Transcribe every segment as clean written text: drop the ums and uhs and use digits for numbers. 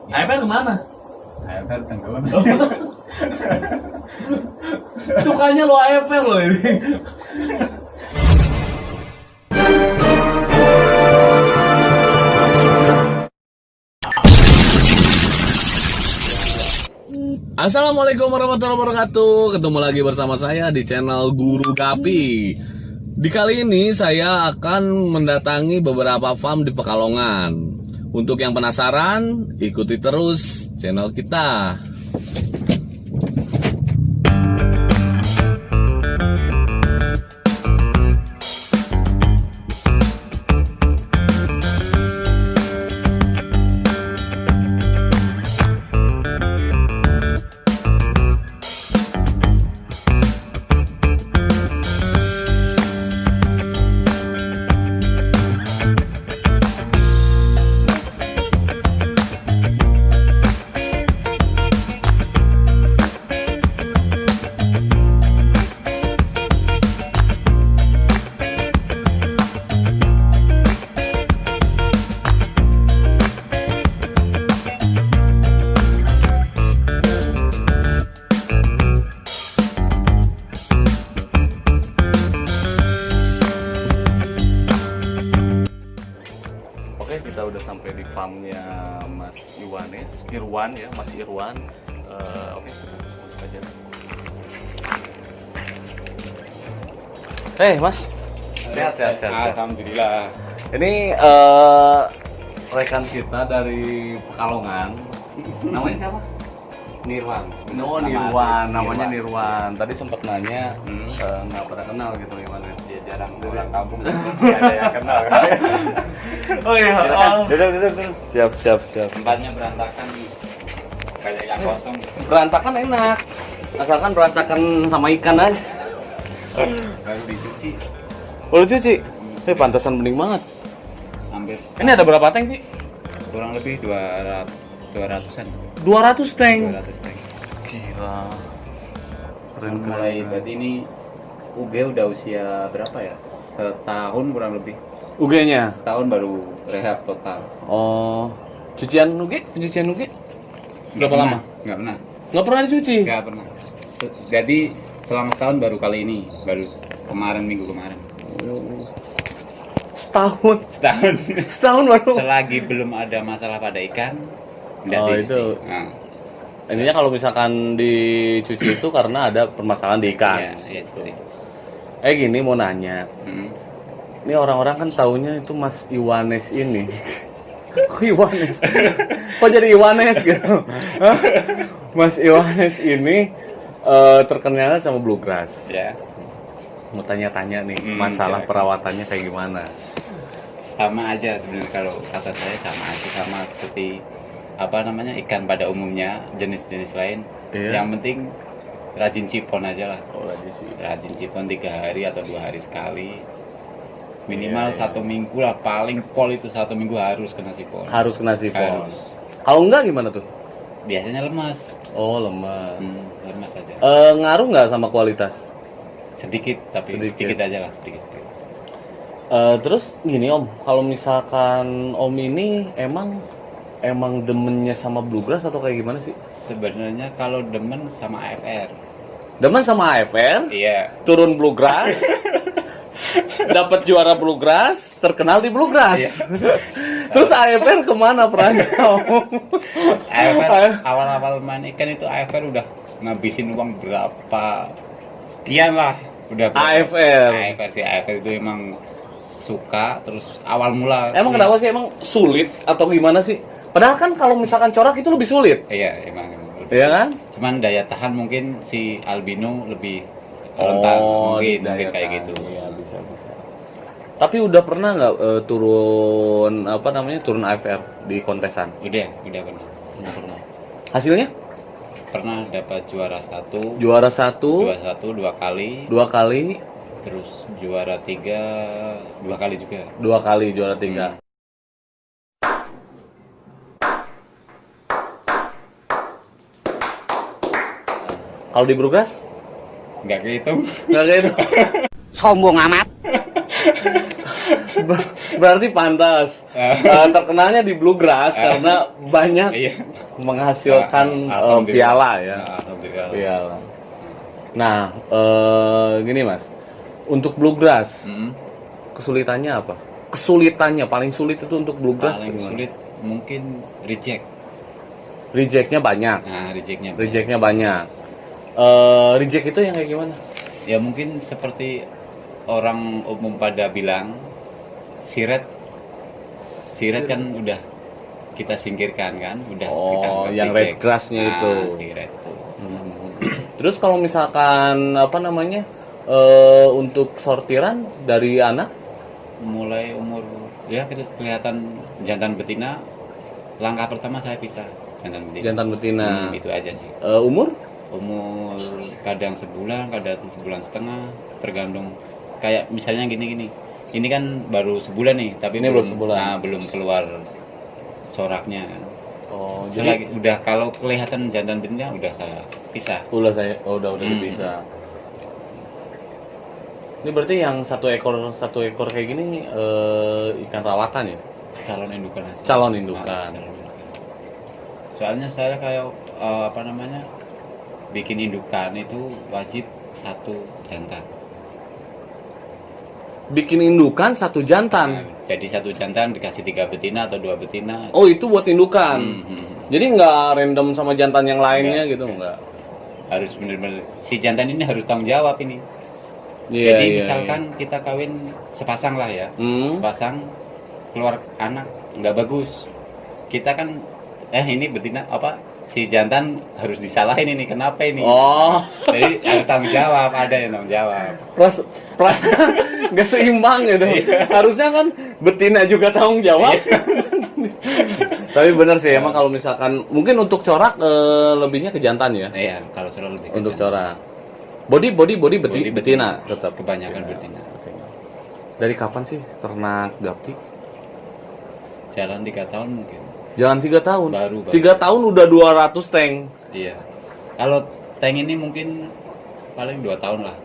AFR kemana? AFR tenggelam. Sukanya lo AFR lo ini. Assalamualaikum warahmatullahi wabarakatuh. Ketemu lagi bersama saya di channel Guru Gapi. Di kali ini saya akan mendatangi beberapa farm di Pekalongan. Untuk yang penasaran, ikuti terus channel kita. Oke, kita udah sampai di farmnya Mas Irwan ya, Mas Irwan. Oke, masuk aja. Mas, sehat. Alhamdulillah. Ini rekan kita dari Pekalongan. Namanya siapa? Nirwan. Oh, Nirwan. Namanya Nirwan. Tadi sempat nanya, nggak pernah kenal gitu gimana? Dia jarang orang kampung. Tidak ada yang kenal. Oh iya. Duduk. Siap. Tempatnya berantakan kayak yang kosong. Berantakan enak, asalkan berantakan sama ikan aja. Baru dicuci. Oh, cuci. Pantesan bening banget. Hampir Ini ada berapa tank sih? kurang lebih 200-an. 200 tank. 200 tank. Gila. Keren. Mulai berarti ini UG udah usia berapa ya? Setahun kurang lebih. UG-nya. Setahun baru rehab total. Oh, pencucian UG? Berapa lama? Nggak pernah. Nggak pernah dicuci. Nggak pernah. Jadi selama setahun baru kali ini, baru minggu kemarin. Setahun. Setahun. Setahun baru. Selagi belum ada masalah pada ikan, nggak Oh, dicuci. itu. Nah, Intinya kalau misalkan dicuci itu karena ada permasalahan di ikan. ya seperti itu. Gini mau nanya. Ini orang-orang kan taunya itu Mas Iwanes ini. Kok Iwanes? Kok jadi Iwanes gitu? Hah? Mas Iwanes ini terkenalnya sama bluegrass. Ya, Mau tanya-tanya nih, masalah silakan. perawatannya kayak gimana? sama aja sebenarnya kalau kata saya sama aja sama seperti apa namanya ikan pada umumnya jenis-jenis lain. Iya. Yang penting rajin sipon aja lah. Oh, lagi sih. Rajin sipon 3 hari atau 2 hari sekali. Minimal Iya. 1 minggu lah, paling pol itu 1 minggu harus kena sipon. Harus kena sifon. Harus. Kalau enggak gimana tuh? Biasanya lemas. Oh, lemas. Lemas aja. Ngaruh nggak sama kualitas? Sedikit tapi Sedikit. sedikit aja lah, sedikit. Terus gini Om, kalau misalkan Om ini emang demennya sama bluegrass atau kayak gimana sih? Sebenarnya kalau demen sama AFR. Demen sama AFR, Iya. turun bluegrass, dapat juara bluegrass, terkenal di bluegrass. Terus AFR kemana perannya Om? AFR awal-awal main ikan itu AFR udah ngabisin uang berapa sekian lah udah AFR. si AFR itu emang suka terus awal mula Emang kenapa sih? Emang sulit atau gimana sih? Padahal kan kalau misalkan corak itu lebih sulit, iya emang ya kan? cuman daya tahan mungkin si albino lebih rentan mungkin daya kayak tahan. gitu. Iya, bisa. Tapi udah pernah nggak turun turun AFR di kontesan? udah pernah Nggak pernah. Hasilnya? pernah dapat juara 1 Juara 1, 2 kali 2 kali, terus juara 3 2 kali juga. 2 kali juara 3. Kalau di Bluegrass? Nggak kehitung. Nggak kayak itu. Sombong amat. Berarti pantas. Terkenalnya di bluegrass karena banyak Iya. menghasilkan Alhamdulillah. piala ya. Alhamdulillah. Piala. Nah, gini Mas. Untuk bluegrass, Mm-mm. kesulitannya apa? Kesulitannya paling sulit itu untuk bluegrass Paling gimana? sulit mungkin reject. Rejectnya banyak. Nah, rejectnya. Rejectnya banyak. Reject itu yang kayak gimana? Ya mungkin seperti orang umum pada bilang siret kan udah kita singkirkan kan, udah kita Oh, anggap yang reject. red grass-nya Nah, itu. siret tuh. Terus kalau misalkan apa namanya untuk sortiran dari anak, Mulai umur ya kelihatan jantan betina, langkah pertama saya pisah jantan betina. jantan betina, Itu aja sih. umur Umur kadang sebulan, kadang sebulan setengah, tergantung. Kayak misalnya gini. Ini kan baru sebulan nih, tapi Ini baru sebulan. Nah, belum keluar coraknya. oh Selagi jadi udah kalau kelihatan jantan betina udah saya pisah. udah dipisah. Ini berarti yang satu ekor kayak gini ikan rawatan ya, Calon indukan aja. calon indukan. Calon indukan. Soalnya saya kayak apa namanya? Bikin indukan itu wajib satu jantan. Bikin indukan satu Nah, jantan. jadi satu jantan dikasih 3 betina atau 2 betina. Oh itu buat indukan. Hmm. Jadi nggak random sama jantan yang lainnya Nggak. gitu nggak? Harus benar-benar si jantan ini harus tanggung jawab ini. Iya, Jadi iya, misalkan kita kawin sepasang lah ya, Hmm. sepasang keluar anak nggak bagus, kita kan ini betina apa si jantan harus disalahin ini kenapa ini? Oh, Jadi harus tanggung jawab, ada yang tanggung jawab. plus nggak seimbang gitu. Harusnya kan betina juga tanggung jawab. Tapi benar sih emang kalau misalkan mungkin untuk corak lebihnya ke jantan ya. Iya, kalau selalu lebih Untuk ke jantan. corak. Body betina tetap. Kebanyakan betina. Oke. Dari kapan sih ternak gapi? Jalan 3 tahun mungkin. Jalan 3 tahun. Baru. 3 tahun udah 200 tank. Iya. Kalau tank ini mungkin paling 2 tahun lah.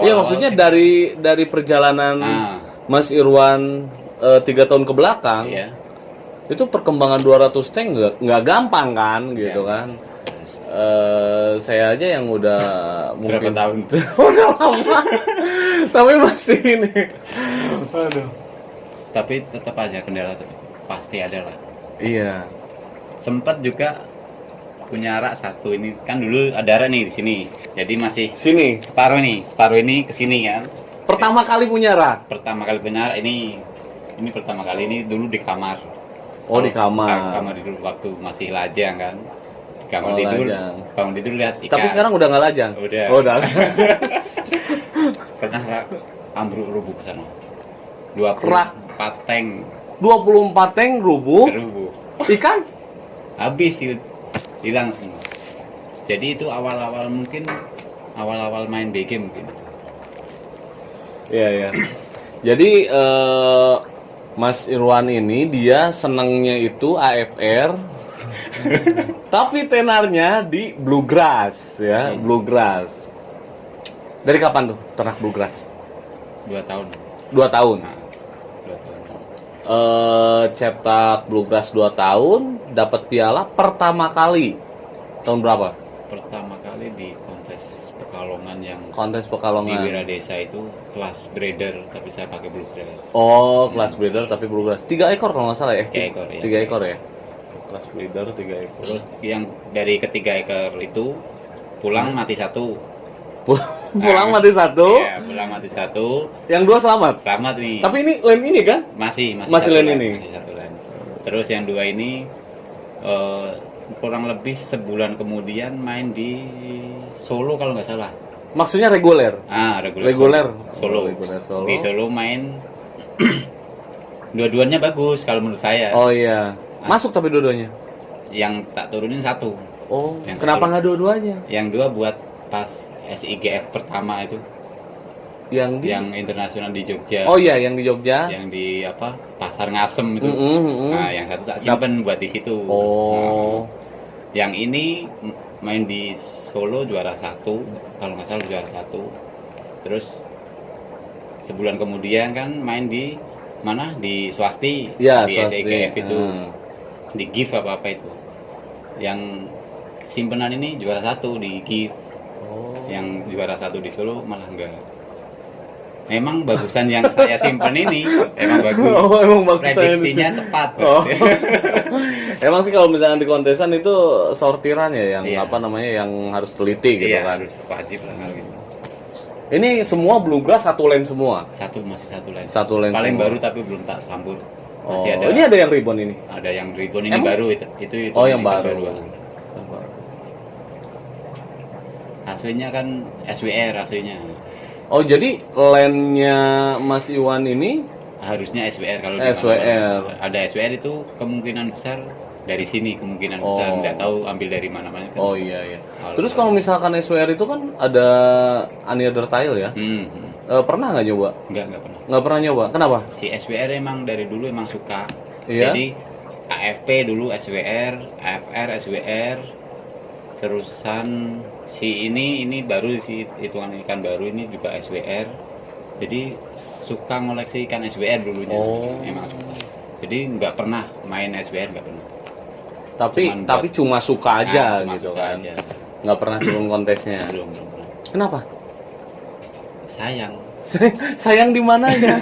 Iya maksudnya dari perjalanan Nah, Mas Irwan 3 tahun ke belakang, iya. itu perkembangan 200 tank nggak gampang kan gitu Iya. kan. Saya aja yang udah Berapa mungkin tahun? udah lama tapi masih ini. Aduh. Tapi tetap aja kendala pasti ada lah. Iya. Sempat juga punya rak satu ini kan dulu ada rak nih di sini. Jadi masih Sini. separuh ini ke sini kan. Pertama kali punya rak. Pertama kali punya rak ini pertama kali ini dulu di kamar. Oh di kamar. Kamar dulu waktu masih lajang kan. Di kamar Oh, tidur. lajang. Bangun tidur lihat ikan. Tapi sekarang udah nggak lajang. Udah. Oh, udah. Pernah rak ambruk rubuh ke sana. Rak. 24 tank 24 tank rubuh. rubuh. Ikan? Habis hilang semua. Jadi itu awal-awal main BG mungkin. Iya, iya. Jadi Mas Irwan ini dia senangnya itu AFR. Tapi tenarnya di bluegrass ya, bluegrass. Dari kapan tuh ternak bluegrass? 2 tahun. 2 tahun. Nah, 2 tahun. Cetak bluegrass 2 tahun, dapat piala pertama kali. Tahun berapa? Pertama kali di kontes Pekalongan yang Kontes di Pekalongan. Wiradesa itu kelas breeder tapi saya pakai bluegrass. Oh, kelas breeder tapi bluegrass. 3 ekor kalau nggak salah ya? 3 ekor ya. 3 ekor ya. Kelas breeder 3 ekor. Terus yang dari ketiga ekor itu pulang mati satu. Pulang mati satu. Iya, pulang mati satu. Yang 2 selamat. Selamat nih. Tapi ini lem ini kan? Masih Masih satu lain line, ini? Masih satu line. Terus yang 2 ini kurang lebih sebulan kemudian main di Solo kalau nggak salah. Maksudnya reguler. Reguler. Solo. Solo. Reguler Solo. Di Solo main dua-duanya bagus kalau menurut saya. Oh iya. Masuk tapi dua-duanya. Yang tak turunin satu. Oh, Yang kenapa satu. nggak dua-duanya? Yang 2 buat pas SIGF pertama itu, Yang di yang internasional di Jogja. Oh iya, yang di Jogja. Yang di apa? Pasar Ngasem itu. Mm-mm. Nah, yang satu tak simpen buat di situ. Oh. Nah, yang ini main di Solo juara 1, kalau nggak salah juara 1. Terus sebulan kemudian kan main di mana di swasti, Ya, di swasti. SEGF itu, di GIF apa itu. Yang simpenan ini juara 1 di GIF, yang juara 1 di Solo malah enggak. Memang bagusan yang saya simpen ini emang bagus. Oh, emang bagus. Prediksinya tepat. Oh. Emang sih kalau misalnya di kontesan itu sortiran ya yang Iya. apa namanya yang harus teliti gitu Iya, kan. harus wajib lah hal gitu. Ini semua bluegrass satu lane semua. Masih satu lane. Satu lane Paling semua. baru tapi belum tak campur. Oh, Masih ada. ini ada yang ribbon ini. Ada yang ribbon ini Emang? baru itu Oh, yang itu baru. Aslinya kan SWR aslinya. Oh, jadi lane-nya Mas Iwan ini Harusnya SWR kalau di SWR. Pahlawan. Ada SWR itu kemungkinan besar dari sini kemungkinan besar, Oh. nggak tahu ambil dari mana-mana kan. oh iya iya. Terus kalau misalkan SWR itu kan ada any other tile ya. Pernah nggak nyoba? Nggak pernah. Nggak pernah nyoba. Kenapa? Si SWR emang dari dulu emang suka. Iya? Jadi AFP dulu SWR, AFR SWR, terusan si ini baru si hitungan ikan baru ini juga SWR. Jadi suka ngoleksi ikan SWR dulunya. Oh. Emang suka. Jadi nggak pernah main SWR, nggak pernah. Tapi cuma suka aja Cuma gitu suka kan. aja. Nggak pernah turun kontesnya. Belum pernah. Kenapa? Sayang. Sayang di mananya?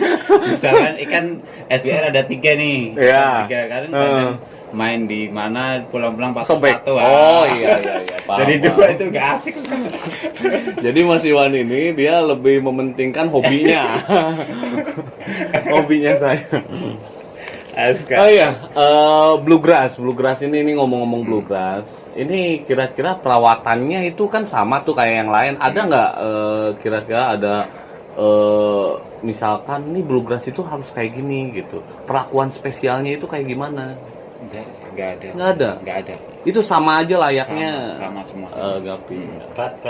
Misalkan ikan SBR ada 3 nih. Iya. 3 kan kadang main di mana pulang-pulang pas Sobek. satu. Oh iya. Paham, Jadi paham. 2 itu gak asik. Jadi Mas Iwan ini dia lebih mementingkan hobinya. Hobinya saya. Oh iya, bluegrass ini ngomong-ngomong bluegrass. Ini kira-kira perawatannya itu kan sama tuh kayak yang lain. Ada nggak kira-kira ada misalkan nih bluegrass itu harus kayak gini gitu. Perlakuan spesialnya itu kayak gimana? Enggak ada. Nggak ada. Enggak ada. Itu sama aja layaknya Sama semua. Gapi.